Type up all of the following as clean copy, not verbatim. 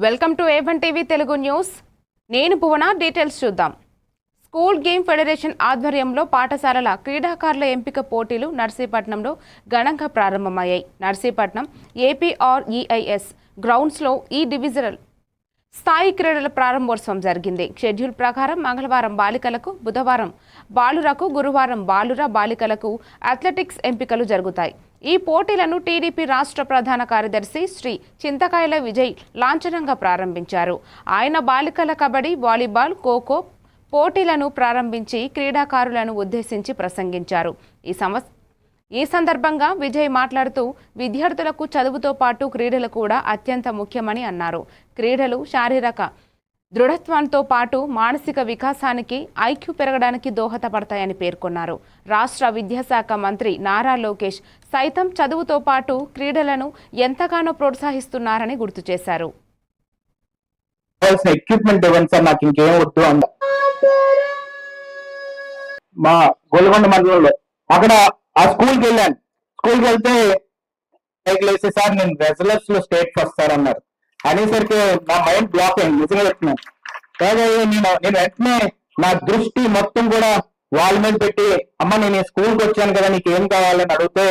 Welcome to A1 TV Telugu news. నేను భువన. Details చూద్దాం. School game federation ఆధ్వర్యంలో పాఠశాలల క్రీడాకారుల ఎంపిక పోటీలు నర్సీపట్నంలో ఘనంగా ప్రారంభమయ్యాయి. నర్సీపట్నం APREIS గ్రౌండ్స్లో ఈ డివిజనల్ స్థాయి క్రీడల ప్రారంభోత్సవం జరిగింది. షెడ్యూల్ ప్రకారం మంగళవారం బాలికలకు, బుధవారం బాలురకు, గురువారం బాలికలకు అథ్లెటిక్స్ ఎంపికలు జరుగుతాయి. ఈ పోటీలను టీడీపీ రాష్ట్ర ప్రధాన కార్యదర్శి శ్రీ చింతకాయల విజయ్ లాంఛనంగా ప్రారంభించారు. ఆయన బాలికల కబడ్డీ, వాలీబాల్, ఖోఖో పోటీలను ప్రారంభించి క్రీడాకారులను ఉద్దేశించి ప్రసంగించారు. ఈ సందర్భంగా విజయ్ మాట్లాడుతూ విద్యార్థులకు చదువుతో పాటు క్రీడలు కూడా అత్యంత ముఖ్యమని అన్నారు. క్రీడలు శారీరక దృఢత్వంతో పాటు మానసిక వికాసానికి, ఐక్యూ పెరగడానికి దోహదపడతాయని పేర్కొన్నారు. రాష్ట్ర విద్యాశాఖ మంత్రి నారా లోకేష్ సైతం చదువుతో పాటు క్రీడలను ఎంతగానో ప్రోత్సహిస్తున్నారని గుర్తు చేశారు. మా గొల్గొండ మండలంలో అక్కడ ఆ స్కూల్కి వెళ్ళాను. స్కూల్కి వెళ్తే సైకిల్ వేసే సార్ నేను రెజ్లర్స్ లో స్టేట్ ఫస్ట్ సార్ అన్నారు. అనేసరికి నా మైండ్ బ్లాక్ అయింది. నిజంగా చెప్తున్నాను. నేను వెంటనే నా దృష్టి మొత్తం కూడా వాళ్ళ మీద పెట్టి, అమ్మ నేను స్కూల్కి వచ్చాను కదా, నీకు ఏం కావాలని అడిగితే,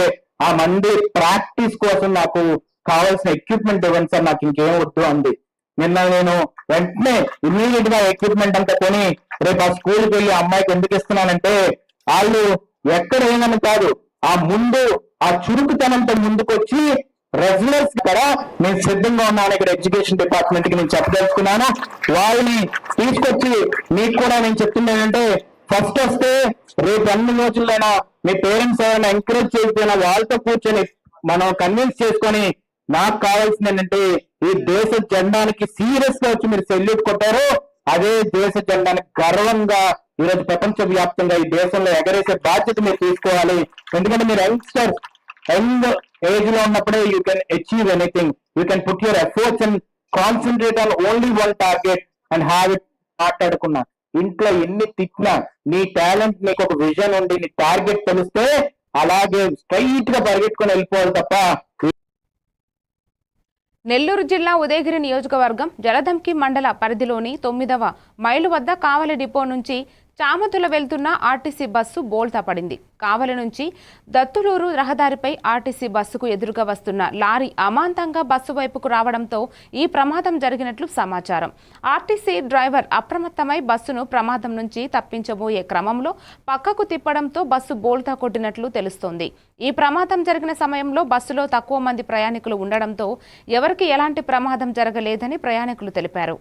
ఆ మంది ప్రాక్టీస్ కోసం నాకు కావాల్సిన ఎక్విప్మెంట్ ఇవ్వండి సార్, నాకు ఇంకేం వద్దు అంది. నేను వెంటనే ఇమీడియట్ గా ఎక్విప్మెంట్ అంతా కొని రేపు ఆ స్కూల్కి వెళ్ళి అమ్మాయికి ఎందుకు ఇస్తున్నానంటే, వాళ్ళు ఎక్కడ ఏమని కాదు, ఆ ముందు ఆ చురుకుతనంతో ముందుకొచ్చి రెగ్యులర్స్ కూడా నేను సిద్ధంగా ఉన్నాను. ఇక్కడ ఎడ్యుకేషన్ డిపార్ట్మెంట్ కి నేను చెప్పదలుచుకున్నాను. వాళ్ళని తీసుకొచ్చి మీకు కూడా నేను చెప్తుంది ఏంటంటే, ఫస్ట్ వస్తే రేపు అన్ని రోజులైనా మీ పేరెంట్స్ ఎవరైనా ఎంకరేజ్ చేయకపోయినా వాళ్ళతో కూర్చొని మనం కన్విన్స్ చేసుకొని, నాకు కావాల్సింది ఏంటంటే ఈ దేశ జెండానికి సీరియస్ గా వచ్చి మీరు సెల్యూట్ కొట్టారు. అదే దేశ జెండానికి గర్వంగా ఈరోజు ప్రపంచ వ్యాప్తంగా ఈ దేశంలో ఎగరేసే బాధ్యత మీరు తీసుకోవాలి. ఎందుకంటే మీరు యంగ్ ఏజ్ లో ఉన్నప్పుడే you can achieve anything. You can put your efforts and concentrate on only one target and have it. మాట్లాడుకున్నా ఇంట్లో ఎన్ని తిట్టినా, నీ టాలెంట్, నీకు ఒక విజన్ ఉండి నీ టార్గెట్ తెలిస్తే అలాగే స్ట్రైట్ గా పరిగెట్టుకుని వెళ్ళిపోవాలి తప్ప. నెల్లూరు జిల్లా ఉదయగిరి నియోజకవర్గం జలదంకి మండల పరిధిలోని 9వ మైలు వద్ద కావలి డిపో నుంచి చామతుల వెళ్తున్న ఆర్టీసీ బస్సు బోల్తా పడింది. కావలి నుంచి దత్తులూరు రహదారిపై ఆర్టీసీ బస్సుకు ఎదురుగా వస్తున్న లారీ అమాంతంగా బస్సు వైపుకు రావడంతో ఈ ప్రమాదం జరిగినట్లు సమాచారం. ఆర్టీసీ డ్రైవర్ అప్రమత్తమై బస్సును ప్రమాదం నుంచి తప్పించబోయే క్రమంలో పక్కకు తిప్పడంతో బస్సు బోల్తా కొట్టినట్లు తెలుస్తోంది. ఈ ప్రమాదం జరిగిన సమయంలో బస్సులో తక్కువ మంది ప్రయాణికులు ఉండడంతో ఎవరికి ఎలాంటి ప్రమాదం జరగలేదని ప్రయాణికులు తెలిపారు.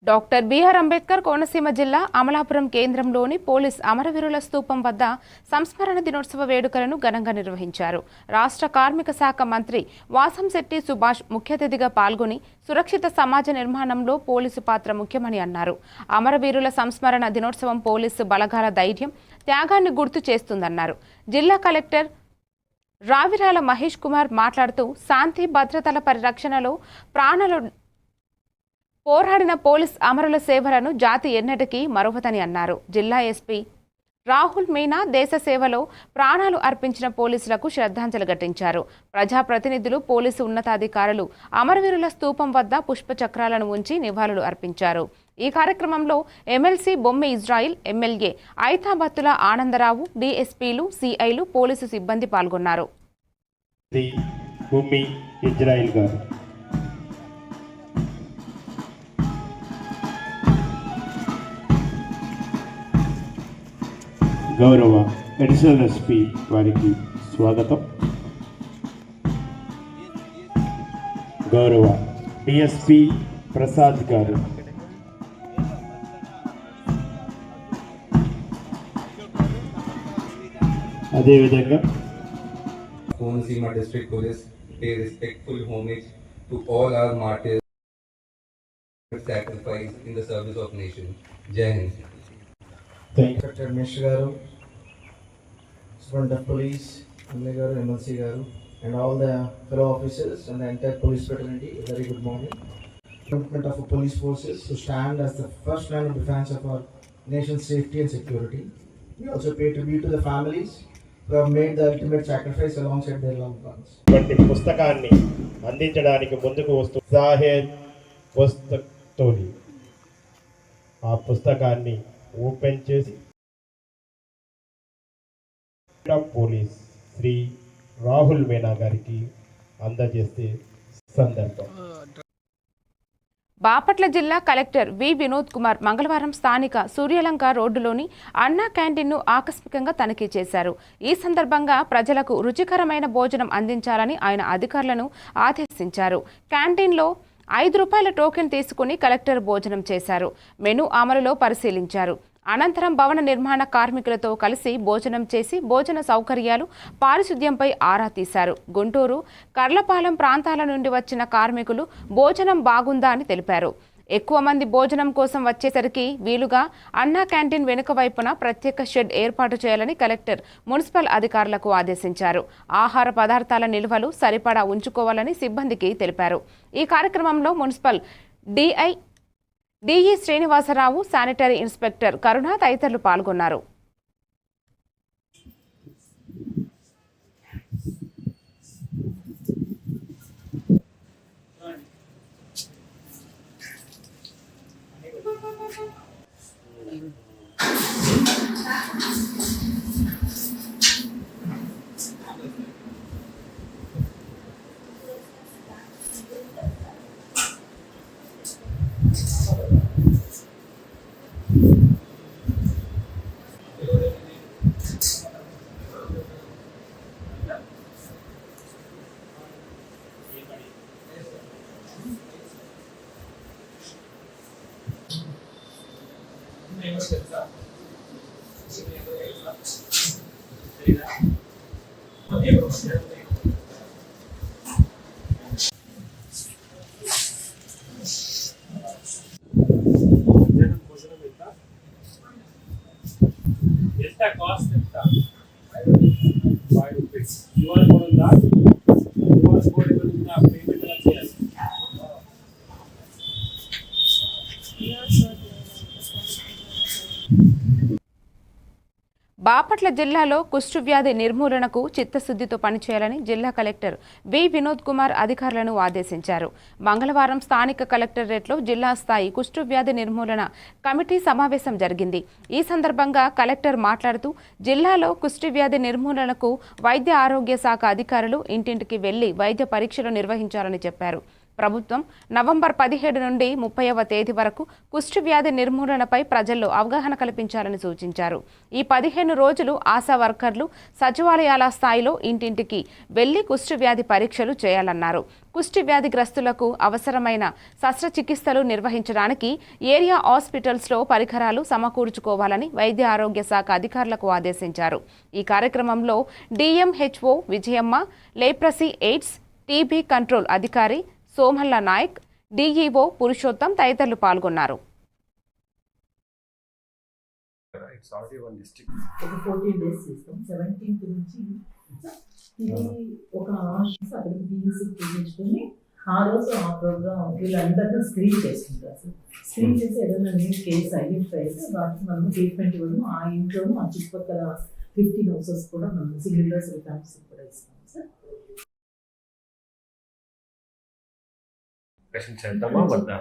డాక్టర్ బిఆర్ అంబేద్కర్ కోనసీమ జిల్లా అమలాపురం కేంద్రంలోని పోలీస్ అమరవీరుల స్తూపం వద్ద సంస్మరణ దినోత్సవ వేడుకలను ఘనంగా నిర్వహించారు. రాష్ట్ర కార్మిక శాఖ మంత్రి వాసంశెట్టి సుభాష్ ముఖ్య అతిథిగా పాల్గొని సురక్షిత సమాజ నిర్మాణంలో పోలీసు పాత్ర ముఖ్యమని అన్నారు. అమరవీరుల సంస్మరణ దినోత్సవం పోలీసు బలగాల ధైర్యం, త్యాగాన్ని గుర్తు చేస్తుందన్నారు. జిల్లా కలెక్టర్ రావిరాల మహేష్ కుమార్ మాట్లాడుతూ శాంతి భద్రతల పరిరక్షణలో ప్రాణాలు పోరాడిన పోలీస్ అమరుల సేవలను జాతి ఎన్నటికీ మరువదని అన్నారు. జిల్లా ఎస్పీ రాహుల్ మీనా దేశ సేవలో ప్రాణాలు అర్పించిన పోలీసులకు శ్రద్ధాంజలి ఘటించారు. ప్రజాప్రతినిధులు, పోలీసు ఉన్నతాధికారులు అమరవీరుల స్తూపం వద్ద పుష్పచక్రాలను ఉంచి నివాళులు అర్పించారు. ఈ కార్యక్రమంలో MLC Bommi Israel, MLA Aithabathula Anandarao, డీఎస్పీలు, సిఐలు, పోలీసు సిబ్బంది పాల్గొన్నారు. గౌరవ అడిషనల్ ఎస్పీ వారికి స్వాగతం. గౌరవ డిఎస్పీ ప్రసాద్ గారు, అదేవిధంగా Konaseema District Police pay respectful homage to all our martyrs sacrifice in the service of nation. Jai Hind. Inspector Mishra Garu, Superintendent of Police, Amle Garu, MLC Garu, and all the fellow officers and the entire police fraternity, a very good morning. Commitment of our police forces to stand as the first line of defense of our nation's safety and security. We also pay tribute to the families who have made the ultimate sacrifice alongside their loved ones. వంటి పుస్తకాన్ని అందించడానికి ముందుకు వస్తూ సాహెద్ పుస్తక్తోని ఆ పుస్తకాన్ని open చేసి police Shri Rahul Meena గారికి అందజేసే సందర్భం. బాపట్ల జిల్లా కలెక్టర్ వి వినోద్ కుమార్ మంగళవారం స్థానిక సూర్యలంక రోడ్డులోని అన్నా క్యాంటీన్ను ఆకస్మికంగా తనిఖీ చేశారు. ఈ సందర్భంగా ప్రజలకు రుచికరమైన భోజనం అందించాలని ఆయన అధికారులను ఆదేశించారు. క్యాంటీన్లో ₹5 టోకెన్ తీసుకుని కలెక్టర్ భోజనం చేశారు. మెనూ అమలులో పరిశీలించారు. అనంతరం భవన నిర్మాణ కార్మికులతో కలిసి భోజనం చేసి భోజన సౌకర్యాలు, పారిశుద్ధ్యంపై ఆరా తీశారు. గుంటూరు, కర్లపాలెం ప్రాంతాల నుండి వచ్చిన కార్మికులు భోజనం బాగుందా అని తెలిపారు. ఎక్కువ మంది భోజనం కోసం వచ్చేసరికి వీలుగా అన్నా క్యాంటీన్ వెనుక వైపున ప్రత్యేక షెడ్ ఏర్పాటు చేయాలని కలెక్టర్ మున్సిపల్ అధికారులకు ఆదేశించారు. ఆహార పదార్థాల నిల్వలు సరిపడా ఉంచుకోవాలని సిబ్బందికి తెలిపారు. ఈ కార్యక్రమంలో municipal DE Srinivasarao, sanitary inspector Karuna తదితరులు పాల్గొన్నారు. ఎంత కాస్ట్ ఎంత? ₹5. QR కోడ్ ఉందా? QR కోడ్ ఉందా? పేమెంట్ ఎలా చేయాలి? బాపట్ల జిల్లాలో కుష్టు వ్యాధి నిర్మూలనకు చిత్తశుద్ధితో పనిచేయాలని జిల్లా కలెక్టర్ వి వినోద్ కుమార్ అధికారులను ఆదేశించారు. మంగళవారం స్థానిక కలెక్టరేట్లో జిల్లా స్థాయి కుష్టు వ్యాధి నిర్మూలన కమిటీ సమావేశం జరిగింది. ఈ సందర్భంగా కలెక్టర్ మాట్లాడుతూ జిల్లాలో కుష్టు వ్యాధి నిర్మూలనకు వైద్య ఆరోగ్య శాఖ అధికారులు ఇంటింటికి వెళ్లి వైద్య పరీక్షలు నిర్వహించాలని చెప్పారు. ప్రభుత్వం నవంబర్ 17 నుండి 30వ తేదీ వరకు కుష్టు వ్యాధి నిర్మూలనపై ప్రజల్లో అవగాహన కల్పించాలని సూచించారు. ఈ 15 రోజులు ఆశా వర్కర్లు సచివాలయాల స్థాయిలో ఇంటింటికి వెళ్లి కుష్టు వ్యాధి పరీక్షలు చేయాలన్నారు. కుష్టు వ్యాధిగ్రస్తులకు అవసరమైన శస్త్రచికిత్సలు నిర్వహించడానికి ఏరియా హాస్పిటల్స్లో పరికరాలు సమకూర్చుకోవాలని వైద్య ఆరోగ్య శాఖ అధికారులకు ఆదేశించారు. ఈ కార్యక్రమంలో DMHO Vijayamma, leprosy AIDS TB control అధికారి సోమల్ల నాయక్, డిఈఓ పురుషోత్తం తదితరులు పాల్గొన్నారు. ఒక 14 days చేస్తాం. 17th నుంచి ఇది ఒక అక్కడికి బిఎస్సి చూపించుకొని ఆ రోజు ఆ ప్రోగ్రామ్ వీళ్ళందరినీ స్క్రీన్ చేసుకుంటారు సార్. స్క్రీన్ చేసి ఏదైనా న్యూ కేసు ఐడెంటిఫై అయితే వాటికి మనం ట్రీట్మెంట్ ఇవ్వడం, ఆ ఇంట్లోనూ ఆ చుట్టుపక్కల 15 హౌసెస్ కూడా మనం సింగిల్ ఫ్యామిలీస్ కూడా ఇస్తాం సార్. చేద్దామా వద్దా?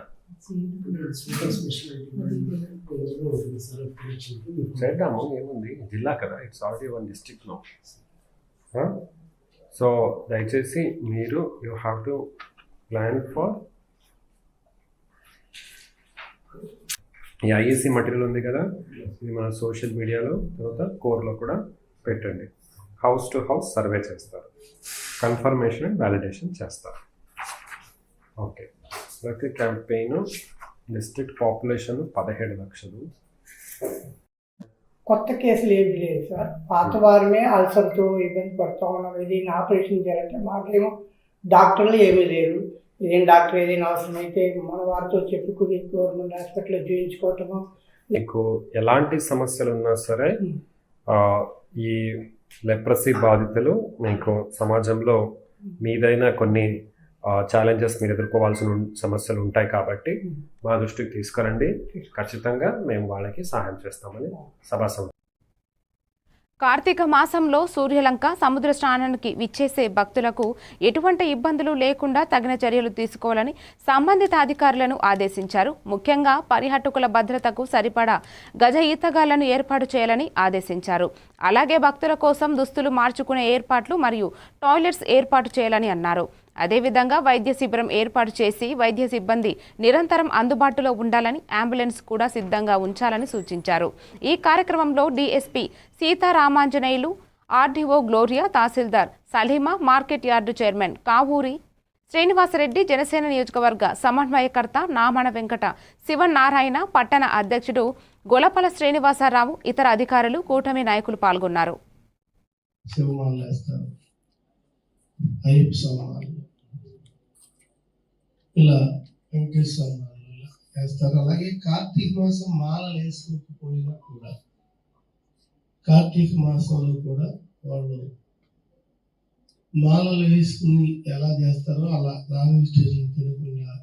చేద్దాము, ఏముంది, జిల్లా కదా, it's already 1 district no. So దయచేసి మీరు you have to plan for ఈ ఐఏసీ మెటీరియల్ ఉంది కదా, ఇది మన సోషల్ మీడియాలో తర్వాత కోర్లో కూడా పెట్టండి. హౌస్ టు హౌస్ సర్వే చేస్తారు, కన్ఫర్మేషన్ అండ్ వ్యాలిడేషన్ చేస్తారు. ఓకే, ప్రతి క్యాంపెయిన్ డిస్ట్రిక్ట్ పాపులేషన్ 17 లక్షలు. కొత్త కేసులు ఏమి లేదు సార్. పాత వారమే అల్సర్తో ఇబ్బంది పడుతూ ఉన్నాం. ఏదైనా ఆపరేషన్ చేయాలంటే మాకేమో డాక్టర్లు ఏమీ లేరు. ఏదైనా డాక్టర్ ఏదైనా అవసరమైతే మన వారితో చెప్పుకుని గవర్నమెంట్ హాస్పిటల్లో చూయించుకోవటము. మీకు ఎలాంటి సమస్యలు ఉన్నా సరే ఈ లెప్రసీ బాధితులు మీకు సమాజంలో మీదైనా కొన్ని ఛాలెంజెస్ మీరు ఎదుర్కోవాల్సిన సమస్యలు ఉంటాయి కాబట్టి మా దృష్టికి తీసుకురండి. ఖచ్చితంగా మేము వాళ్ళకి సహాయం చేస్తామని సభాసం. కార్తీక మాసంలో సూర్యలంక సముద్ర స్నానానికి విచ్చేసే భక్తులకు ఎటువంటి ఇబ్బందులు లేకుండా తగిన చర్యలు తీసుకోవాలని సంబంధిత అధికారులను ఆదేశించారు. ముఖ్యంగా పర్యాటకుల భద్రతకు సరిపడా గజ ఈతగాళ్లను ఏర్పాటు చేయాలని ఆదేశించారు. అలాగే భక్తుల కోసం దుస్తులు మార్చుకునే ఏర్పాట్లు మరియు టాయిలెట్స్ ఏర్పాటు చేయాలని అన్నారు. అదేవిధంగా వైద్య శిబిరం ఏర్పాటు చేసి వైద్య సిబ్బంది నిరంతరం అందుబాటులో ఉండాలని, అంబులెన్స్ కూడా సిద్ధంగా ఉంచాలని సూచించారు. ఈ కార్యక్రమంలో DSP Seetharamanjaneyulu, RDO Gloria, tahsildar Saleema, market yard chairman Kavuri Srinivasareddy, Janasena నియోజకవర్గ సమన్వయకర్త నామణ వెంకట శివనారాయణ, పట్టణ అధ్యక్షుడు గొలపల శ్రీనివాసరావు, ఇతర అధికారులు, కూటమి నాయకులు పాల్గొన్నారు. ఇలా వెంకటేశ్వర వేస్తారు. అలాగే కార్తీక మాసం మాలలు వేసుకోకపోయినా కూడా కార్తీక మాసంలో కూడా వాళ్ళు మాలలు వేసుకుని ఎలా చేస్తారో అలా నాన్ వెజిటేరియన్ తినకుండా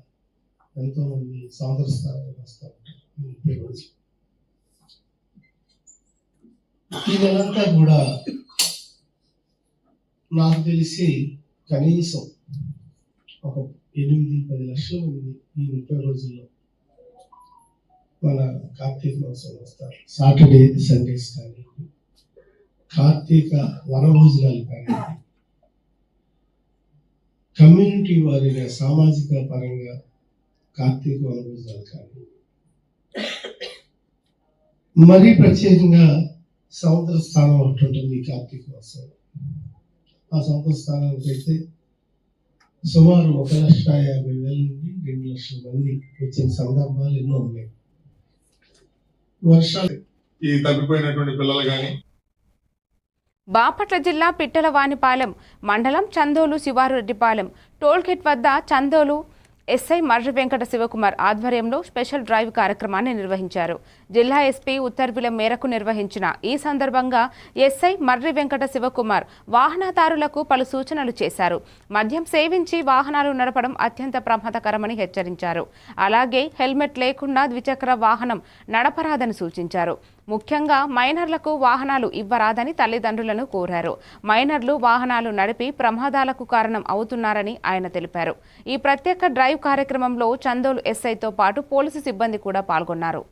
ఎంతో మంది సందర్శనాలు వస్తూ ఉంటారు. ఇదంతా కూడా నాకు తెలిసి కనీసం ఒక 8-10 లక్షల మంది ఈ 30 రోజుల్లో మన కార్తీక మాసం వస్తారు. సాటర్డే సండేస్ కానీ, కార్తీక వనభోజనాలు కానీ, కమ్యూనిటీ వారిగా సామాజిక పరంగా కార్తీక వనభోజనాలు కానీ, మరీ ప్రత్యేకంగా సముద్ర స్థానం ఒకటి ఉంటుంది ఈ కార్తీక మాసంలో. ఆ సముద్ర స్థానానికి అయితే సుమారు 1,50,000 నుండి 2 లక్షల మంది వచ్చిన సందర్భాలు ఎన్నో ఉన్నాయి. వర్షాలు ఈ తప్పిపోయినటువంటి పిల్లలు కానీ. బాపట్ల జిల్లా పిట్టలవానిపాలెం మండలం చందోలు శివారెడ్డిపాలెం టోల్గేట్ వద్ద చందోలు ఎస్ఐ మర్రి వెంకట శివకుమార్ ఆధ్వర్యంలో స్పెషల్ డ్రైవ్ కార్యక్రమాన్ని నిర్వహించారు. జిల్లా ఎస్పీ ఉత్తర్వుల మేరకు నిర్వహించిన ఈ సందర్భంగా ఎస్ఐ మర్రి వెంకట శివకుమార్ వాహనదారులకు పలు సూచనలు చేశారు. మద్యం సేవించి వాహనాలు నడపడం అత్యంత ప్రమాదకరమని హెచ్చరించారు. అలాగే హెల్మెట్ లేకుండా ద్విచక్ర వాహనం నడపరాదని సూచించారు. ముఖ్యంగా మైనర్లకు వాహనాలు ఇవ్వరాదని తల్లిదండ్రులను కోరారు. మైనర్లు వాహనాలు నడిపి ప్రమాదాలకు కారణం అవుతున్నారని ఆయన తెలిపారు. ఈ ప్రత్యేక డ్రైవ్ కార్యక్రమంలో చందోలు ఎస్ఐతో పాటు పోలీసు సిబ్బంది కూడా పాల్గొన్నారు.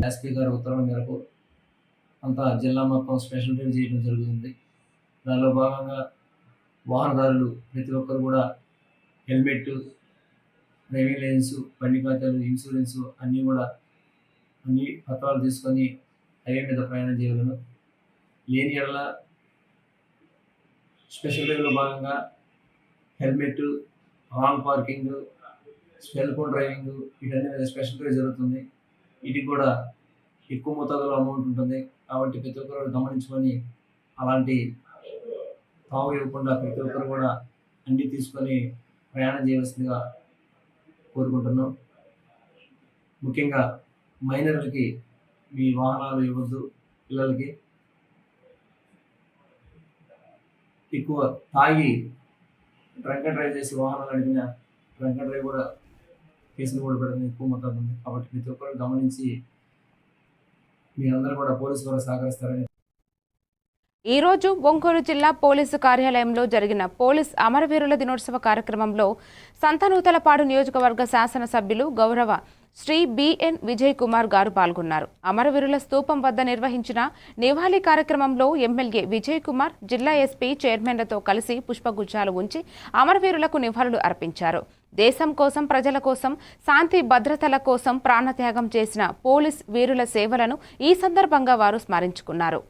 ఎస్పీ గారి ఉత్తర్వుల మేరకు అంతా జిల్లా మొత్తం స్పెషల్ డ్రైవ్ చేయడం జరుగుతుంది. దానిలో భాగంగా వాహనదారులు ప్రతి ఒక్కరు కూడా హెల్మెట్, డ్రైవింగ్ లైసెన్స్, బండి ఖాతాలు, ఇన్సూరెన్సు అన్నీ పత్రాలు తీసుకొని హైవే మీద ప్రయాణం చేయగలను. లేని ఎడల స్పెషల్ డ్రైవ్లో భాగంగా helmet, wrong parking, cell phone driving వీటన్ని మీద స్పెషల్ డ్రైవ్ జరుగుతుంది. వీటికి కూడా ఎక్కువ మొత్తంలో అమౌంట్ ఉంటుంది కాబట్టి ప్రతి ఒక్కరు గమనించుకొని అలాంటి తావు ఇవ్వకుండా ప్రతి ఒక్కరు కూడా అన్నీ తీసుకొని ప్రయాణం చేయవలసిందిగా కోరుకుంటున్నాం. ముఖ్యంగా మైనర్లకి మీ వాహనాలు ఇవ్వద్దు. పిల్లలకి ఎక్కువ తాగి డ్రంక్ అండ్ డ్రైవ్ చేసి వాహనాలు నడిపిన డ్రంక్ అండ్ డ్రైవ్ కూడా కేసులు కూడా పెడతాం ఎక్కువ మొత్తం ఉంది. కాబట్టి ప్రతి ఒక్కరు గమనించి మీరందరూ కూడా పోలీసు కూడా సహకరిస్తారని. ఈ రోజు ఒంగోలు జిల్లా పోలీసు కార్యాలయంలో జరిగిన పోలీస్ అమరవీరుల దినోత్సవ కార్యక్రమంలో సంతనూతలపాడు నియోజకవర్గ శాసనసభ్యులు గౌరవ శ్రీ బిఎన్ విజయ్ కుమార్ గారు పాల్గొన్నారు. అమరవీరుల స్తూపం వద్ద నిర్వహించిన నివాళి కార్యక్రమంలో ఎమ్మెల్యే విజయ్ కుమార్ జిల్లా ఎస్పీ చైర్మన్లతో కలిసి పుష్పగుచ్చాలు ఉంచి అమరవీరులకు నివాళులు అర్పించారు. దేశం కోసం, ప్రజల కోసం, శాంతి భద్రతల కోసం ప్రాణత్యాగం చేసిన పోలీస్ వీరుల సేవలను ఈ సందర్భంగా వారు స్మరించుకున్నారు.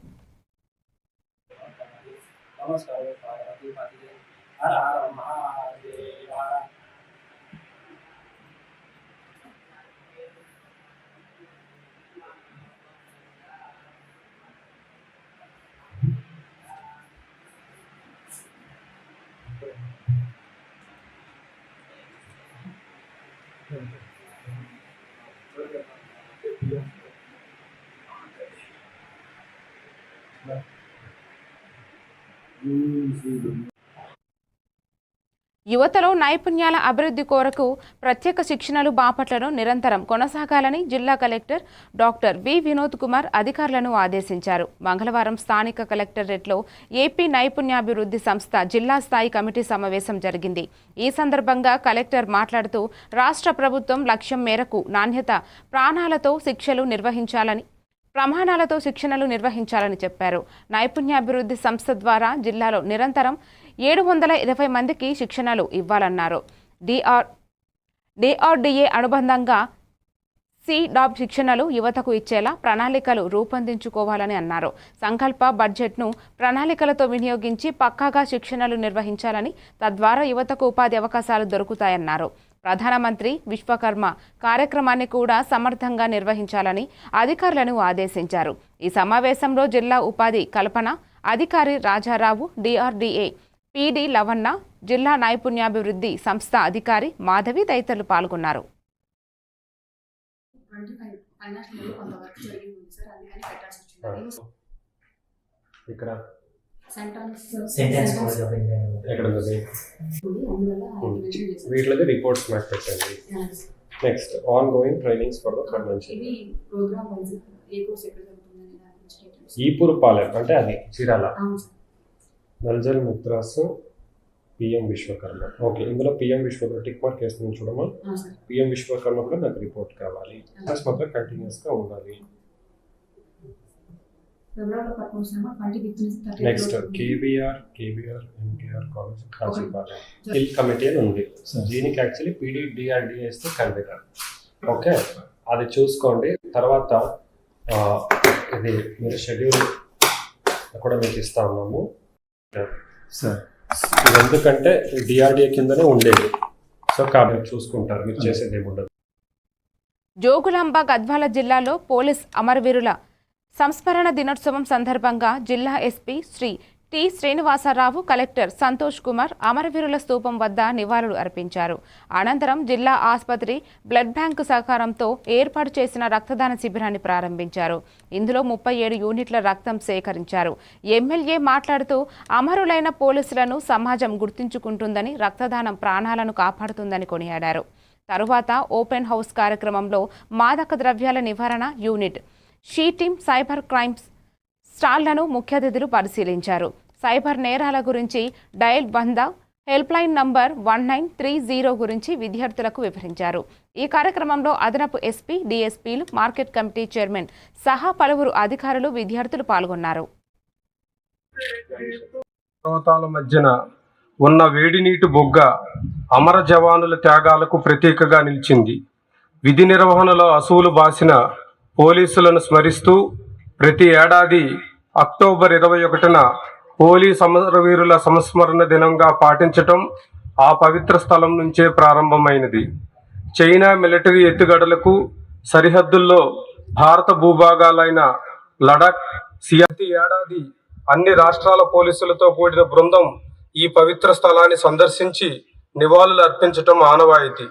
యువతలో నైపుణ్యాల అభివృద్ధి కొరకు ప్రత్యేక శిక్షణలు బాపట్లను నిరంతరం కొనసాగాలని జిల్లా collector doctor V Vinod Kumar అధికారులను ఆదేశించారు. మంగళవారం స్థానిక కలెక్టరేట్లో ఏపీ నైపుణ్యాభివృద్ధి సంస్థ జిల్లా స్థాయి కమిటీ సమావేశం జరిగింది. ఈ సందర్భంగా కలెక్టర్ మాట్లాడుతూ రాష్ట్ర ప్రభుత్వం లక్ష్యం మేరకు నాణ్యత ప్రమాణాలతో శిక్షణలు నిర్వహించాలని చెప్పారు. నైపుణ్యాభివృద్ధి సంస్థ ద్వారా జిల్లాలో నిరంతరం 720 మందికి శిక్షణలు ఇవ్వాలన్నారు. డిఆర్డీఏ అనుబంధంగా సిడాబ్ శిక్షణలు యువతకు ఇచ్చేలా ప్రణాళికలు రూపొందించుకోవాలని అన్నారు. సంకల్ప బడ్జెట్ను ప్రణాళికలతో వినియోగించి పక్కాగా శిక్షణలు నిర్వహించాలని, తద్వారా యువతకు ఉపాధి అవకాశాలు దొరుకుతాయన్నారు. ప్రధానమంత్రి విశ్వకర్మ కార్యక్రమాన్ని కూడా సమర్థంగా నిర్వహించాలని అధికారులను ఆదేశించారు. ఈ సమావేశంలో జిల్లా ఉపాధి కల్పన అధికారి రాజారావు, డిఆర్డీఏ పీడీ లవన్న, జిల్లా నైపుణ్యాభివృద్ధి సంస్థ అధికారి మాధవి తదితరులు పాల్గొన్నారు. వీటిలో రిపోర్ట్స్ నాకు పెట్టండి. Next on going trainings for the financial Epurupalem అంటే అది చీరాల నల్జల్ ముద్రాసు పిఎం విశ్వకర్మ. ఓకే, ఇందులో పిఎం విశ్వకర్మ టిక్ మార్క్ వేస్తుంది చూడమా. పిఎం విశ్వకర్మ కూడా నాకు రిపోర్ట్ కావాలి. ప్లస్ మాత్రం కంటిన్యూస్గా ఉండాలి. Next KVR NTR college Kajipalem hill committee అని ఉంది. దీనికి యాక్చువల్లీ పీడీ డిఆర్డీఏ ఇస్తే కన్వీనర్. ఓకే, అది చూసుకోండి. తర్వాత ఇది మీరు షెడ్యూల్ కూడా మీకు ఇస్తా ఉన్నాము సార్. ఇది ఎందుకంటే డిఆర్డీఏ కిందనే ఉండేది, సో కాబట్టి చూసుకుంటారు, మీరు చేసేది ఏముండదు. జోగులాంబ గద్వాల జిల్లాలో పోలీస్ అమరవీరుల సంస్మరణ దినోత్సవం సందర్భంగా జిల్లా SP Shri T Srinivasarao, collector Santosh Kumar అమరవీరుల స్తూపం వద్ద నివాళులు అర్పించారు. అనంతరం జిల్లా ఆసుపత్రి బ్లడ్ బ్యాంకు సహకారంతో ఏర్పాటు చేసిన రక్తదాన శిబిరాన్ని ప్రారంభించారు. ఇందులో 37 యూనిట్ల రక్తం సేకరించారు. ఎమ్మెల్యే మాట్లాడుతూ అమరులైన పోలీసులను సమాజం గుర్తించుకుంటుందని, రక్తదానం ప్రాణాలను కాపాడుతుందని కొనియాడారు. తరువాత ఓపెన్ హౌస్ కార్యక్రమంలో మాదక ద్రవ్యాల నివారణ unit, she team, cyber crimes స్టాళ్లను ముఖ్య అతిథులు పరిశీలించారు. సైబర్ నేరాల గురించి డయల్ 100 హెల్ప్ లైన్ నంబర్ 1930 గురించి విద్యార్థులకు వివరించారు. ఈ కార్యక్రమంలో అదనపు ఎస్పీ, డిఎస్పీలు, మార్కెట్ కమిటీ చైర్మన్ సహా పలువురు అధికారులు, విద్యార్థులు పాల్గొన్నారు. పర్వతాల మధ్యన ఉన్న వేడి నీటి బొగ్గ అమర జవానుల త్యాగాలకు ప్రతీకగా నిలిచింది. విధి నిర్వహణలో అసువులు బాసిన పోలీసులను స్మరిస్తూ ప్రతి ఏడాది అక్టోబర్ 21న పోలీస్ అమరవీరుల సంస్మరణ దినంగా పాటించటం ఆ పవిత్ర స్థలం నుంచే ప్రారంభమైనది. చైనా మిలిటరీ ఎత్తుగడలకు సరిహద్దుల్లో భారత భూభాగాలైన లడాక్, సియాచి ఏడాది అన్ని రాష్ట్రాల పోలీసులతో కూడిన బృందం ఈ పవిత్ర స్థలాన్ని సందర్శించి నివాళులు అర్పించటం ఆనవాయితీ.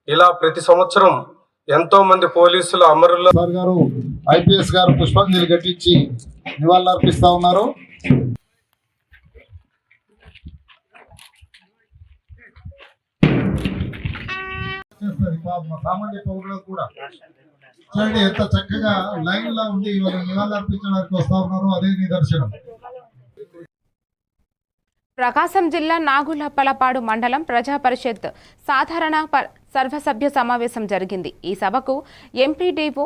ఇలా ప్రతి సంవత్సరం ఎంతో మంది పోలీసుల అమరుల గారు ఐపీఎస్ గారు పుష్పాంజలి ఘటించి నివాళులు అర్పిస్తా ఉన్నారు. సామాన్య పౌరులకు కూడా చూడండి ఎంత చక్కగా లైన్ లా ఉండి వాళ్ళు నివాళులు అర్పించడానికి వస్తా ఉన్నారు. అదే నిదర్శనం. ప్రకాశం జిల్లా నాగులపలపాడు మండలం ప్రజా పరిషత్ సాధారణ సర్వసభ్య సమావేశం జరిగింది. ఈ సభకు MPDO,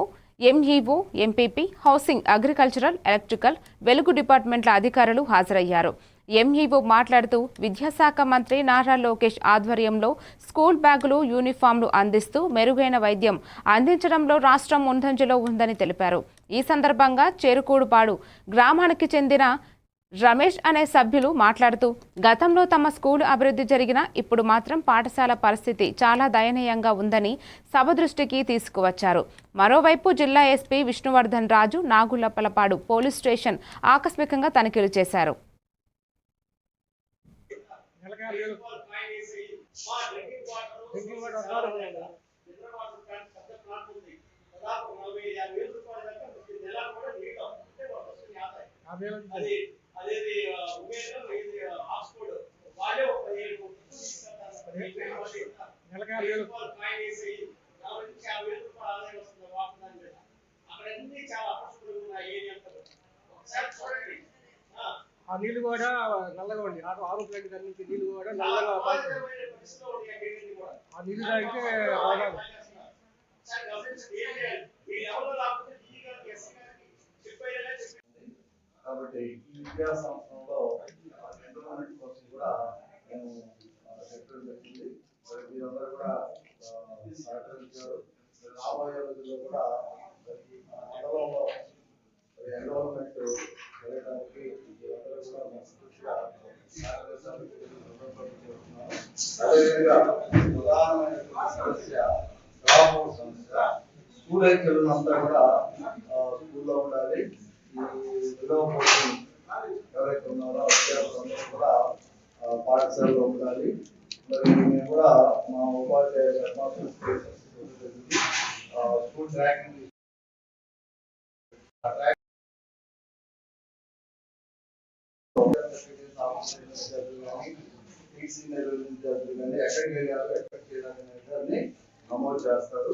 MEO, MPP, housing, agricultural, electrical, వెలుగు డిపార్ట్మెంట్ల అధికారులు హాజరయ్యారు. ఎంఈఓ మాట్లాడుతూ విద్యాశాఖ మంత్రి నారా లోకేష్ ఆధ్వర్యంలో స్కూల్ బ్యాగులు, యూనిఫామ్లు అందిస్తూ మెరుగైన వైద్యం అందించడంలో రాష్ట్రం ముందంజలో ఉందని తెలిపారు. ఈ సందర్భంగా చేరుకూడుపాడు గ్రామానికి చెందిన రమేష్ అనే సభ్యులు మాట్లాడుతూ గతంలో తమ స్కూల్ అభివృద్ధి జరిగినా ఇప్పుడు మాత్రం పాఠశాల పరిస్థితి చాలా దయనీయంగా ఉందని సభ దృష్టికి తీసుకువచ్చారు. మరోవైపు జిల్లా ఎస్పీ విష్ణువర్ధన్ రాజు నాగులపలపాడు పోలీస్ స్టేషన్ ఆకస్మికంగా తనిఖీలు చేశారు. ఆ నీళ్ళు కూడా నల్లగా ఉండి ఆరు ప్లేట్ నుంచి నీళ్ళు కూడా నల్లగా ఆ నీళ్ళు తాగితే కాబట్టి ఈ విద్యా సంవత్సరంలో ఎంతోమంది కోసం కూడా మేము చెప్పడం జరిగింది. మీరందరూ కూడా సహకరించారు. రాబోయే రోజుల్లో కూడా మండలంలో ఎన్రోల్మెంట్ జరగడానికి మీరందరూ కూడా మనస్ఫూర్తిగా సహకరించాలని కోరుతున్నాను. అదేవిధంగా ప్రధానమైనటువంటి సమస్య గ్రామ సమస్య. స్కూల్ అయితే అంతా కూడా స్కూల్లో ఉండాలి. ఎవరైతే ఉన్నారో అధ్యాపకులందరూ కూడా పాఠశాలలో ఉండాలి. మరి మేము కూడా మా ఉపాధ్యాయ స్కూల్ ట్రాకింగ్ విద్యార్థులు కానీ ఎక్కడికి వెళ్ళారు, ఎక్కడికి చేయాలనే నమోదు చేస్తారు.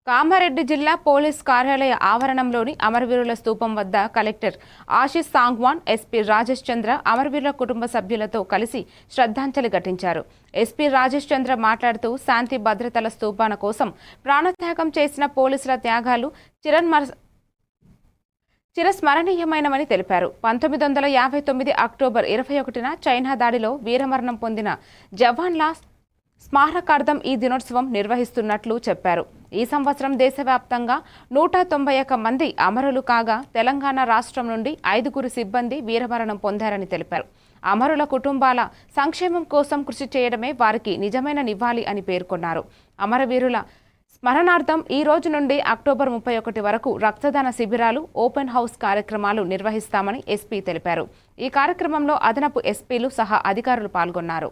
కామారెడ్డి జిల్లా పోలీస్ కార్యాలయ ఆవరణంలోని అమరవీరుల స్తూపం వద్ద కలెక్టర్ ఆశీష్ సాంగ్వాన్, ఎస్పీ రాజేష్ చంద్ర అమరవీరుల కుటుంబ సభ్యులతో కలిసి శ్రద్ధాంజలి ఘటించారు. ఎస్పీ రాజేష్ చంద్ర మాట్లాడుతూ శాంతి భద్రతల స్తూపాన కోసం ప్రాణత్యాగం చేసిన పోలీసుల త్యాగాలు చిరస్మరణీయమైనవని తెలిపారు. 1959 అక్టోబర్ 21న చైనా దాడిలో వీరమరణం పొందిన జవాన్ల స్మారకార్థం ఈ దినోత్సవం నిర్వహిస్తున్నట్లు చెప్పారు. ఈ సంవత్సరం దేశవ్యాప్తంగా 191 మంది అమరులు కాగా తెలంగాణ రాష్ట్రం నుండి 5 సిబ్బంది వీరమరణం పొందారని తెలిపారు. అమరుల కుటుంబాల సంక్షేమం కోసం కృషి చేయడమే వారికి నిజమైన నివాళి అని పేర్కొన్నారు. అమరవీరుల స్మరణార్థం ఈ రోజు నుండి అక్టోబర్ 31 వరకు రక్తదాన శిబిరాలు, ఓపెన్ హౌస్ కార్యక్రమాలు నిర్వహిస్తామని ఎస్పీ తెలిపారు. ఈ కార్యక్రమంలో అదనపు ఎస్పీలు సహా అధికారులు పాల్గొన్నారు.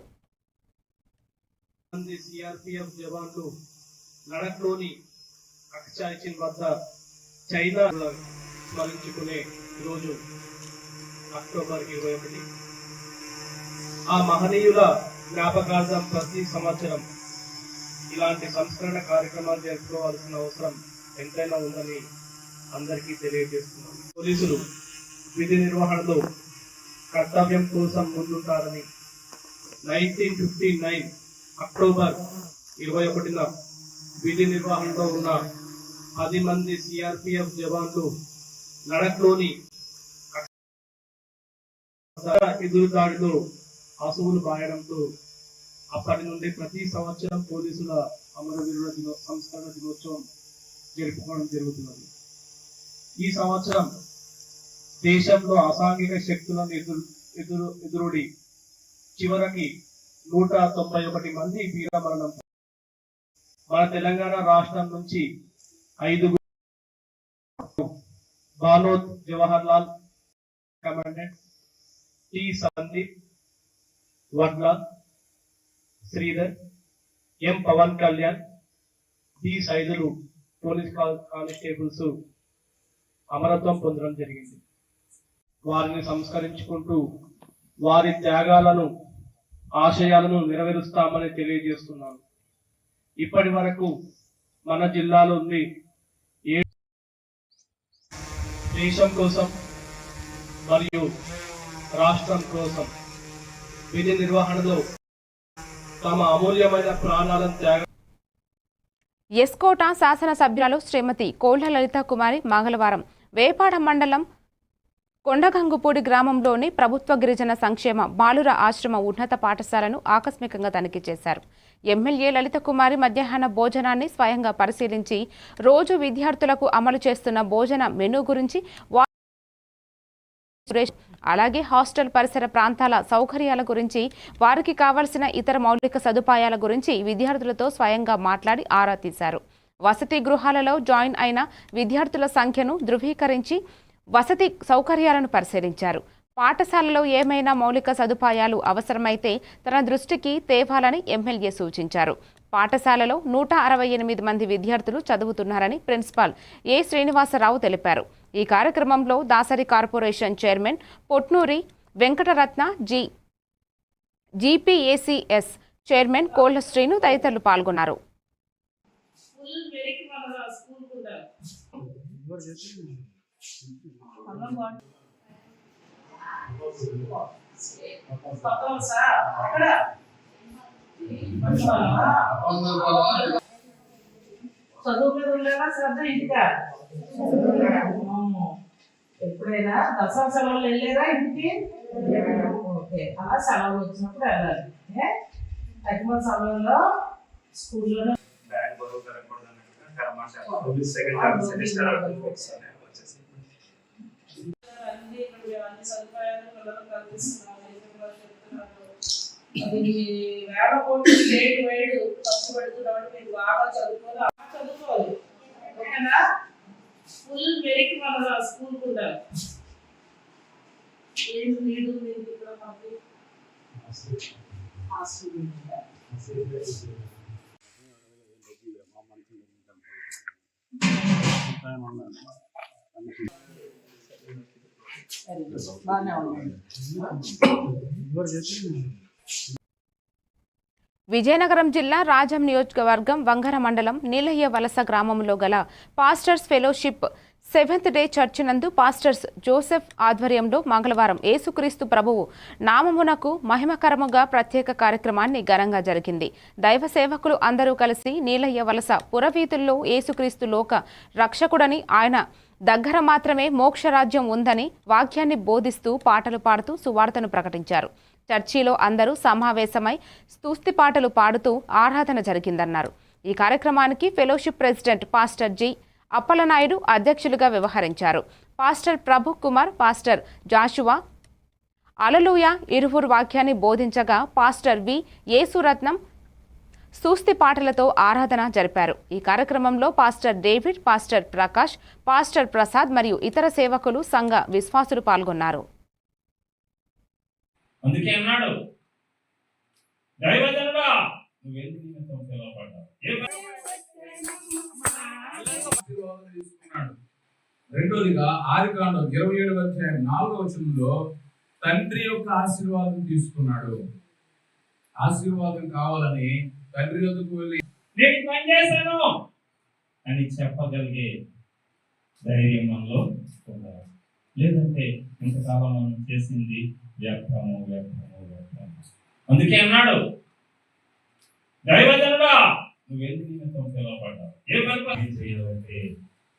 సిఆర్పిఎఫ్ జవాన్లు లడఖ్లోని అక్చాయిచిన్ వద్ద చైనా స్మరించుకునే రోజు అక్టోబర్ 21. ఆ మహనీయుల జ్ఞాపకార్థం ప్రతి సంవత్సరం ఇలాంటి సంస్కరణ కార్యక్రమాలు జరుపుకోవాల్సిన అవసరం ఎంతైనా ఉందని అందరికీ తెలియజేస్తున్నాం. పోలీసులు విధి నిర్వహణలో కర్తవ్యం కోసం ముందుంటారని 1959 అక్టోబర్ 21న విధి నిర్వహణలో ఉన్న 10 మంది సిఆర్పిఎఫ్ జవాన్లు లడఖ్లోని ఎదురుదాడిలో అసువులు బాయడంతో అప్పటి నుండి ప్రతి సంవత్సరం పోలీసుల అమరవీరుల సంస్కరణ దినోత్సవం జరుపుకోవడం జరుగుతున్నది. ఈ సంవత్సరం దేశంలో అసాంఘిక శక్తులను ఎదురుడి చివరికి 191 మంది వీరమరణం. మన తెలంగాణ రాష్ట్రం నుంచి 5 Banoth Jawahar Lal, commandant T Sandeep, Varna, Sridhar, M Pawan Kalyan, D Saidulu police constables అమరత్వం పొందడం జరిగింది. వారిని సంస్కరించుకుంటూ వారి త్యాగాలను, ఆశయాలను నెరవేరుస్తామని తెలియజేస్తున్నాను. ఇప్పటి వరకు మన జిల్లాలో దేశం కోసం మరియు రాష్ట్రం కోసం విధి నిర్వహణలో తమ అమూల్యమైన ప్రాణాలను త్యాగం. ఎస్కోట శాసనసభ్యురాలు శ్రీమతి కోళ్ల లలిత కుమారి మంగళవారం వేపాడ మండలం కొండగంగుపూడి గ్రామంలోని ప్రభుత్వ గిరిజన సంక్షేమ బాలుర ఆశ్రమ ఉన్నత పాఠశాలను ఆకస్మికంగా తనిఖీ చేశారు. ఎమ్మెల్యే లలిత కుమారి మధ్యాహ్న భోజనాన్ని స్వయంగా పరిశీలించి రోజు విద్యార్థులకు అమలు చేస్తున్న భోజన మెనూ గురించి అలాగే హాస్టల్ పరిసర ప్రాంతాల సౌకర్యాల గురించి, వారికి కావలసిన ఇతర మౌలిక సదుపాయాల గురించి విద్యార్థులతో స్వయంగా మాట్లాడి ఆరా తీశారు. వసతి గృహాలలో జాయిన్ అయిన విద్యార్థుల సంఖ్యను ధృవీకరించి వసతి సౌకర్యాలను పరిశీలించారు. పాఠశాలలో ఏమైనా మౌలిక సదుపాయాలు అవసరమైతే తన దృష్టికి తేవాలని ఎమ్మెల్యే సూచించారు. పాఠశాలలో 168 మంది విద్యార్థులు చదువుతున్నారని ప్రిన్సిపాల్ ఏ శ్రీనివాసరావు తెలిపారు. ఈ కార్యక్రమంలో Dasari corporation chairman Potnuri Venkataratna, GPACS chairman Kolla Srinu తదితరులు పాల్గొన్నారు. చదువు మీద ఉండేవా శ్రద్ధ ఇంటికా? ఎప్పుడైనా దసరా సెలవులు వెళ్ళారా ఇంటికి? ఓకే, అలా సెలవులు వచ్చినప్పుడు వెళ్ళాలి. తగిన సమయంలో స్కూల్లోనే సదుపాయాలు పిల్లలకు కల్పిస్తున్నాము. వేల కోట్లు స్టేట్ వైడ్ ఖర్చు పెడుతున్నాడు. మీరు బాగా చదువుకోవాలి, ఓకేనా? ఫుల్ మెరిట్ మన స్కూల్కి ఉండాలి. ఏం నీడు మీరు ఇక్కడ పంపి హాస్టల్ బాగానే ఉంది. విజయనగరం జిల్లా రాజం నియోజకవర్గం వంగర మండలం నీలయ్య వలస గ్రామంలో గల pastors fellowship 7th day church నందు పాస్టర్స్ జోసెఫ్ ఆధ్వర్యంలో మంగళవారం యేసుక్రీస్తు ప్రభువు నామమునకు మహిమకరముగా ప్రత్యేక కార్యక్రమాన్ని ఘనంగా జరిగింది. దైవ సేవకులు అందరూ కలిసి నీలయ్య వలస పురవీధుల్లో యేసుక్రీస్తు లోక రక్షకుడని, ఆయన దగ్గర మాత్రమే మోక్షరాజ్యం ఉందని వాక్యాన్ని బోధిస్తూ పాటలు పాడుతూ సువార్తను ప్రకటించారు. చర్చిలో అందరూ సమావేశమై స్తుతి పాటలు పాడుతూ ఆరాధన జరిగిందన్నారు. ఈ కార్యక్రమానికి fellowship president pastor G Appalanaidu అధ్యక్షులుగా వ్యవహరించారు. పాస్టర్ ప్రభు కుమార్, పాస్టర్ జాషువా అలలుయ ఇరువురు వాక్యాన్ని బోధించగా పాస్టర్ వి యేసురత్నం స్తుతి పాటలతో ఆరాధన జరిపారు. ఈ కార్యక్రమంలో pastor David, pastor Prakash, pastor Prasad మరియు ఇతర సేవకులు, సంఘ విశ్వాసులు పాల్గొన్నారు. అందుకే అన్నాడు, దైవజనుడా నువ్వెందుకు నిమిత్తం పిలువబడ్డావు. రెండోదిగా ఆదికాండం 27వ అధ్యాయం 4వ వచనంలో తండ్రి యొక్క ఆశీర్వాదం తీసుకున్నాడు. ఆశీర్వాదం కావాలని తండ్రి వద్దకు వెళ్ళి నేను పని చేశాను అని చెప్పగలిగే ధైర్యం మనలో ఉండాలి. లేదంటే ఇంతకాలం మనం చేసింది వ్యర్థము. అందుకే అన్నాడు, దైవజనుడా నువ్వెందుకు నిమిత్తం పిలువబడ్డావు. ఏ పని చేయాలంటే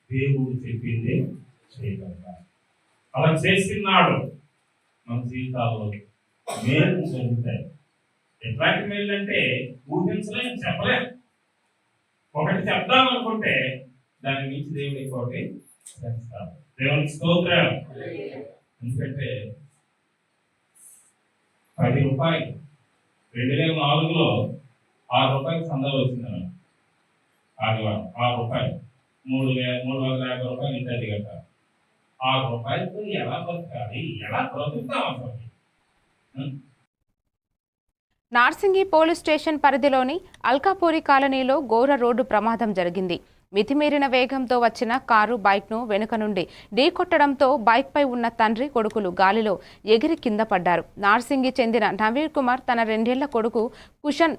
దేవుడు చెప్పింది చేయగలగా అలా చేస్తున్నాడు. మన జీవితాల్లో మేలు జరుగుతాయి. ఎట్లాంటి మేలు అంటే ఊహించలేం, చెప్పలేం. ఒకటి చెప్దాం అనుకుంటే దాని నుంచి దేవుడు ఇంకోటి చేస్తాడు. దేవునికి స్తోత్రం. ఎందుకంటే 10 రూపాయలు 2004లో 6 రూపాయలు సందాలు వచ్చింది. ఆదివారం 6 రూపాయలు, 350 రూపాయలు ఇంటి కట్టాలి. ఆ రూపాయలతో ఎలా బతకాలి, ఎలా బ్రతుకుతాం అసలు? నార్సింగి పోలీస్ స్టేషన్ పరిధిలోని అల్కాపూరి కాలనీలో ఘోర రోడ్డు ప్రమాదం జరిగింది. మితిమీరిన వేగంతో వచ్చిన కారు బైక్ను వెనుక నుండి ఢీకొట్టడంతో బైక్పై ఉన్న తండ్రి కొడుకులు గాలిలో ఎగిరి కింద పడ్డారు. నార్సింగి చెందిన నవీన్ కుమార్ తన 2 ఏళ్ల కొడుకు కుషన్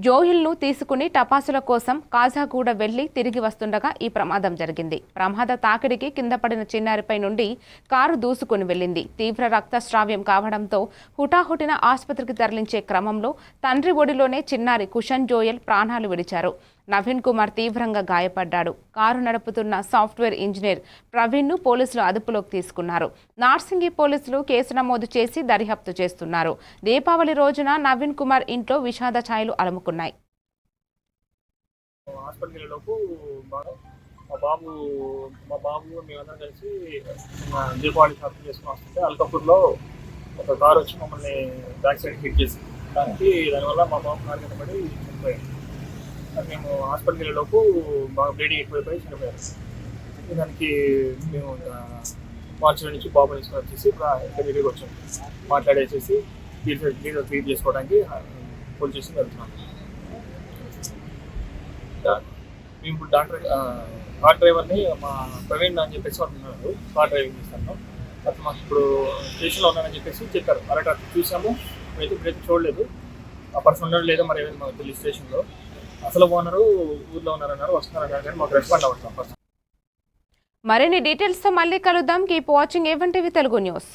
జోహిల్ను తీసుకుని టపాసుల కోసం కాజాగూడ వెళ్లి తిరిగి వస్తుండగా ఈ ప్రమాదం జరిగింది. ప్రమాద తాకిడికి కింద పడిన చిన్నారిపై నుండి కారు దూసుకుని వెళ్లింది. తీవ్ర రక్తస్రావ్యం కావడంతో హుటాహుటిన ఆసుపత్రికి తరలించే క్రమంలో తండ్రి ఒడిలోనే చిన్నారి కుషన్ జోయల్ ప్రాణాలు విడిచారు. నవీన్ కుమార్ తీవ్రంగా గాయపడ్డాడు. కారు నడుపుతున్న సాఫ్ట్వేర్ ఇంజనీర్ ప్రవీణ్ను పోలీసులు అదుపులోకి తీసుకున్నారు. నార్సింగి పోలీసులు కేసు నమోదు చేసి దర్యాప్తు చేస్తున్నారు. దీపావళి రోజున నవీన్ కుమార్ ఇంట్లో విషాద ఛాయలు అలుముకున్నాయి. మా బాబు మేమందరం కలిసి దీపావళి షాపింగ్ చేసుకుని వస్తుంటే అల్కాపూర్లో ఒక కారు వచ్చి మమ్మల్ని బ్యాక్ సైడ్ హిట్ చేసి దానివల్ల మా బాబు కారు కింద పడి చనిపోయాడు. మేము హాస్పిటల్కి వెళ్ళేలోపు బాగా బ్లీడింగ్ ఎక్కువైపోయి చనిపోయారు. దానికి మేము మార్చి నుంచి బాబు తీసుకొని వచ్చేసి ఇంటర్వ్యూకి వచ్చాము. మాట్లాడేసేసి క్లీన్ చేసుకోవడానికి పోలీస్ స్టేషన్ వెళ్తున్నాం. మేము ఇప్పుడు కార్ డ్రైవర్ని మా ప్రవీణ్ అని చెప్పేసి అంటున్నారు, కార్ డ్రైవింగ్ చేస్తాను. అతను మాకు ఇప్పుడు స్టేషన్లో ఉన్నానని చెప్పేసి చెప్పారు. అలాగే అతను చూసాము, అయితే ఇప్పుడైతే చూడలేదు. ఆ పర్సన్ ఉండడం లేదో మరి ఏమైనా మాకు తెలియదు. స్టేషన్లో అసలు ఓనరు ఊర్లో ఉన్నారన్నారు, వస్తున్నారన్నారు, కానీ మాకు రెస్పాండ్ అవ్వట్లేదు. మరిన్ని డీటెయిల్స్తో మళ్ళీ కలుద్దాం. Keep watching A1 TV Telugu news.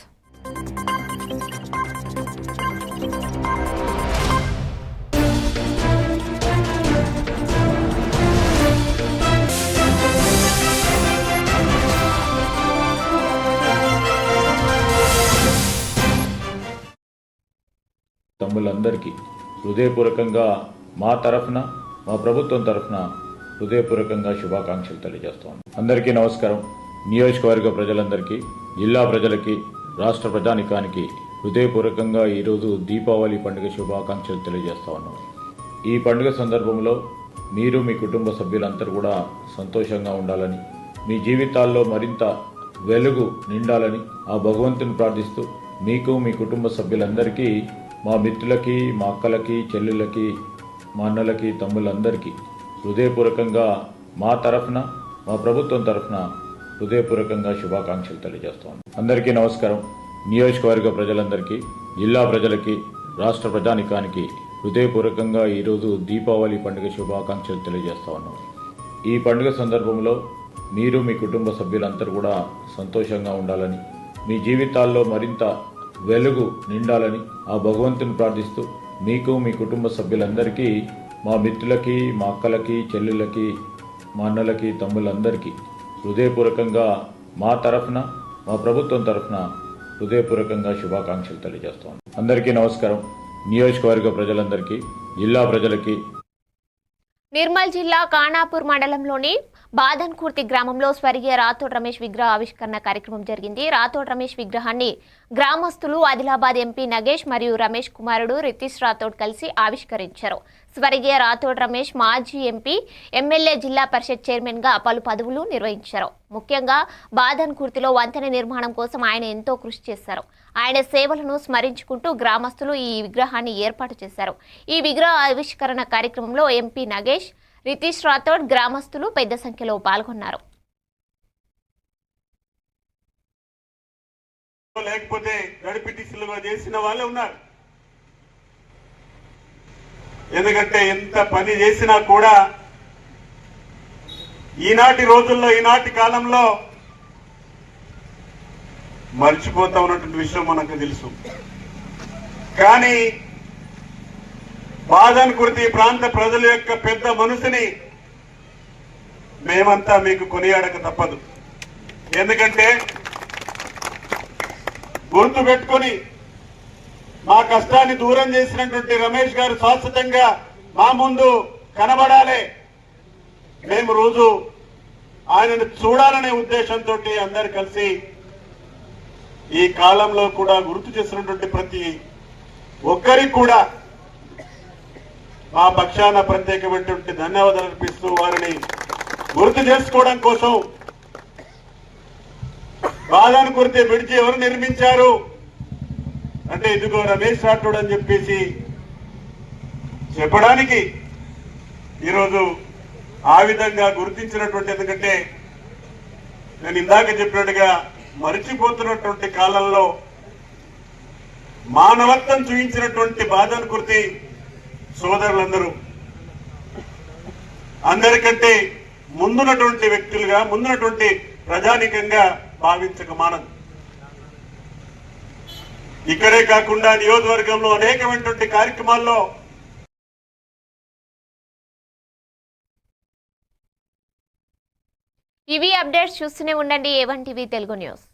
తమ్ముళ్ళందరికీ హృదయపూర్వకంగా మా తరఫున, మా ప్రభుత్వం తరఫున హృదయపూర్వకంగా శుభాకాంక్షలు తెలియజేస్తాం. అందరికీ నమస్కారం. నియోజకవర్గ ప్రజలందరికీ, జిల్లా ప్రజలకి, రాష్ట్ర ప్రజానికానికి హృదయపూర్వకంగా ఈరోజు దీపావళి పండుగ శుభాకాంక్షలు తెలియజేస్తా ఉన్నాం. ఈ పండుగ సందర్భంలో మీరు, మీ కుటుంబ సభ్యులందరూ కూడా సంతోషంగా ఉండాలని, మీ జీవితాల్లో మరింత వెలుగు నిండాలని ఆ భగవంతుని ప్రార్థిస్తూ, మీకు, మీ కుటుంబ సభ్యులందరికీ, మా మిత్రులకి, మా అక్కలకి, చెల్లెళ్ళకి, మా అన్నలకి, తమ్ముళ్ళందరికీ హృదయపూర్వకంగా మా తరఫున, మా ప్రభుత్వం తరఫున హృదయపూర్వకంగా శుభాకాంక్షలు తెలియజేస్తాం. అందరికీ నమస్కారం. నియోజకవర్గ ప్రజలందరికీ, జిల్లా ప్రజలకి, రాష్ట్ర ప్రజానికానికి హృదయపూర్వకంగా ఈరోజు దీపావళి పండుగ శుభాకాంక్షలు తెలియజేస్తా ఉన్నాం. ఈ పండుగ సందర్భంలో మీరు, మీ కుటుంబ సభ్యులందరూ కూడా సంతోషంగా ఉండాలని, మీ జీవితాల్లో మరింత వెలుగు నిండాలని ఆ భగవంతుని ప్రార్థిస్తూ, మీకు, మీ కుటుంబ సభ్యులందరికీ, మా మిత్రులకి, మా అక్కలకి, చెల్లెళ్ళకి, మా అన్నలకి, తమ్ముళ్ళందరికీ హృదయపూర్వకంగా మా తరఫున, మా ప్రభుత్వం తరఫున హృదయపూర్వకంగా శుభాకాంక్షలు తెలియజేస్తాం. అందరికీ నమస్కారం. నియోజకవర్గ ప్రజలందరికీ, జిల్లా ప్రజలకి. నిర్మల్ జిల్లా ఖానాపూర్ మండలంలోని బాదన్కుర్తి గ్రామంలో స్వర్గీయ రాథోడ్ రమేష్ విగ్రహ ఆవిష్కరణ కార్యక్రమం జరిగింది. రాథోడ్ రమేష్ విగ్రహాన్ని గ్రామస్తులు ఆదిలాబాద్ ఎంపీ నగేష్ మరియు రమేష్ కుమారుడు రితీష్ రాథోడ్ కలిసి ఆవిష్కరించారు. స్వర్గీయ రాథోడ్ రమేష్ మాజీ ఎంపీ, ఎమ్మెల్యే, జిల్లా పరిషత్ చైర్మన్ గా పలు పదవులు నిర్వహించారు. ముఖ్యంగా బాదన్కుర్తిలో వంతెన నిర్మాణం కోసం ఆయన ఎంతో కృషి చేశారు. ఆయన సేవలను స్మరించుకుంటూ గ్రామస్తులు ఈ విగ్రహాన్ని ఏర్పాటు చేశారు. ఈ విగ్రహ ఆవిష్కరణ కార్యక్రమంలో ఎంపీ నగేష్, రితీష్ రాథోడ్, గ్రామస్తులు పెద్ద సంఖ్యలో పాల్గొన్నారు. లేకపోతే నడిపిటిసిలుగా చేసిన వాళ్ళే ఉన్నారు. ఎందుకంటే ఎంత పని చేసినా కూడా ఈనాటి రోజుల్లో, ఈనాటి కాలంలో మర్చిపోతా ఉన్నటువంటి విషయం మనకు తెలుసు. కానీ బాదన్కుర్తి ప్రాంత ప్రజల యొక్క పెద్ద మనసుని మేమంతా మీకు కొనియాడక తప్పదు. ఎందుకంటే గుర్తు పెట్టుకొని మా కష్టాన్ని దూరం చేసినటువంటి రమేష్ గారు శాశ్వతంగా మా ముందు కనబడాలి, మేము రోజు ఆయనను చూడాలనే ఉద్దేశంతో అందరు కలిసి ఈ కాలంలో కూడా గుర్తు చేసినటువంటి ప్రతి ఒక్కరికి కూడా మా పక్షాన ప్రత్యేకమైనటువంటి ధన్యవాదాలు అర్పిస్తూ వారిని గుర్తు చేసుకోవడం కోసం బాదాను కుర్తి బ్రిడ్జి ఎవరు నిర్మించారు అంటే ఇదిగో రమేష్ రాఠోడ్ అని చెప్పేసి చెప్పడానికి ఈరోజు ఆ విధంగా గుర్తించినటువంటి, ఎందుకంటే నేను ఇందాక చెప్పినట్టుగా మరిచిపోతున్నటువంటి కాలంలో మానవత్వం చూపించినటువంటి బాదాను కుర్తి సోదరులందరూ అందరికంటే ముందున్నటువంటి వ్యక్తులుగా, ముందున్నటువంటి ప్రజానికంగా భావించక మానదు. ఇక్కడే కాకుండా నియోజకవర్గంలో అనేకమైనటువంటి కార్యక్రమాల్లో ఇవి అప్డేట్స్ చూస్తూనే ఉండండి A1 TV తెలుగు న్యూస్.